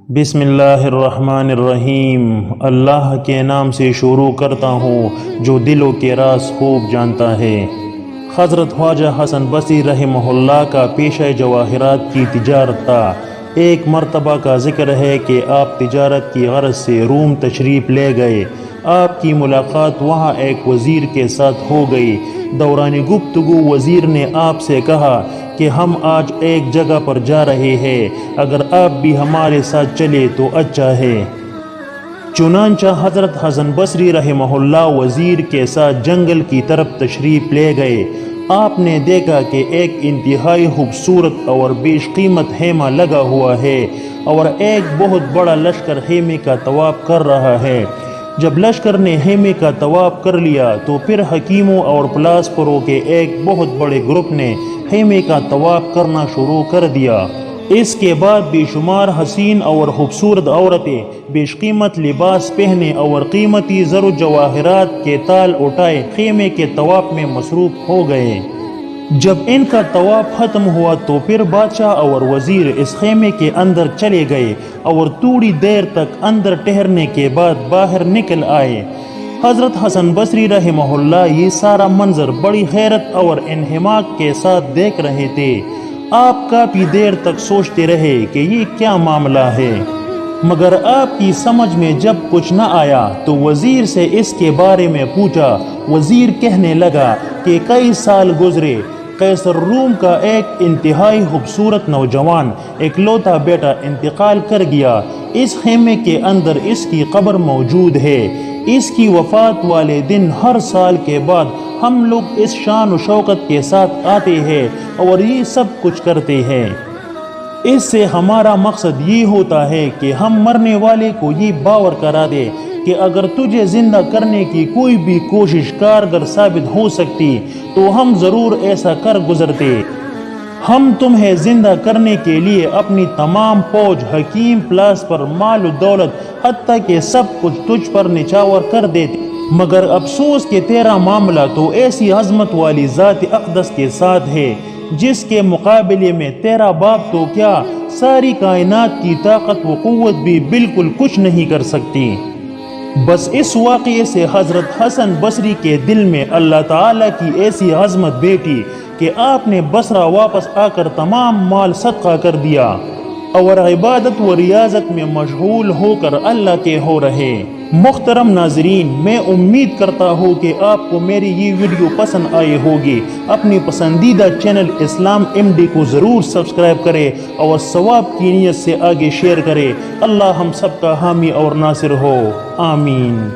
بسم اللہ الرحمن الرحیم۔ اللہ کے نام سے شروع کرتا ہوں جو دلوں کے راز خوب جانتا ہے۔ حضرت خواجہ حسن بصری رحمہ اللہ کا پیشہ جواہرات کی تجارت تھا۔ ایک مرتبہ کا ذکر ہے کہ آپ تجارت کی غرض سے روم تشریف لے گئے۔ آپ کی ملاقات وہاں ایک وزیر کے ساتھ ہو گئی۔ دوران گفتگو وزیر نے آپ سے کہا کہ ہم آج ایک جگہ پر جا رہے ہیں، اگر آپ بھی ہمارے ساتھ چلے تو اچھا ہے۔ چنانچہ حضرت حسن بصری رحمہ اللہ وزیر کے ساتھ جنگل کی طرف تشریف لے گئے۔ آپ نے دیکھا کہ ایک انتہائی خوبصورت اور بیش قیمت خیمہ لگا ہوا ہے اور ایک بہت بڑا لشکر خیمے کا طواف کر رہا ہے۔ جب لشکر نے خیمے کا طواف کر لیا تو پھر حکیموں اور فلاسفروں کے ایک بہت بڑے گروپ نے خیمے کا طواف کرنا شروع کر دیا۔ اس کے بعد بے شمار حسین اور خوبصورت عورتیں بیش قیمت لباس پہنے اور قیمتی زر و جواہرات کے تال اٹھائے خیمے کے طواف میں مصروف ہو گئے۔ جب ان کا طواف ختم ہوا تو پھر بادشاہ اور وزیر اس خیمے کے اندر چلے گئے اور تھوڑی دیر تک اندر ٹہرنے کے بعد باہر نکل آئے۔ حضرت حسن بصری رحمہ اللہ یہ سارا منظر بڑی حیرت اور انہماک کے ساتھ دیکھ رہے تھے۔ آپ کافی دیر تک سوچتے رہے کہ یہ کیا معاملہ ہے، مگر آپ کی سمجھ میں جب کچھ نہ آیا تو وزیر سے اس کے بارے میں پوچھا۔ وزیر کہنے لگا کہ کئی سال گزرے، قیصر روم کا ایک انتہائی خوبصورت نوجوان اکلوتا بیٹا انتقال کر گیا۔ اس خیمے کے اندر اس کی قبر موجود ہے۔ اس کی وفات والے دن ہر سال کے بعد ہم لوگ اس شان و شوکت کے ساتھ آتے ہیں اور یہ سب کچھ کرتے ہیں۔ اس سے ہمارا مقصد یہ ہوتا ہے کہ ہم مرنے والے کو یہ باور کرا دے کہ اگر تجھے زندہ کرنے کی کوئی بھی کوشش کارگر ثابت ہو سکتی تو ہم ضرور ایسا کر گزرتے۔ ہم تمہیں زندہ کرنے کے لیے اپنی تمام فوج، حکیم، فلاسفر، مال و دولت، حتیٰ کہ سب کچھ تجھ پر نچھاور کر دیتے، مگر افسوس کہ تیرا معاملہ تو ایسی عظمت والی ذات اقدس کے ساتھ ہے جس کے مقابلے میں تیرا باپ تو کیا ساری کائنات کی طاقت و قوت بھی بالکل کچھ نہیں کر سکتی۔ بس اس واقعے سے حضرت حسن بصری کے دل میں اللہ تعالیٰ کی ایسی عظمت بیٹھی کہ آپ نے بصرہ واپس آ کر تمام مال صدقہ کر دیا اور عبادت و ریاضت میں مشغول ہو کر اللہ کے ہو رہے۔ محترم ناظرین، میں امید کرتا ہوں کہ آپ کو میری یہ ویڈیو پسند آئی ہوگی۔ اپنی پسندیدہ چینل اسلام ایم ڈی کو ضرور سبسکرائب کرے اور ثواب کی نیت سے آگے شیئر کرے۔ اللہ ہم سب کا حامی اور ناصر ہو، آمین۔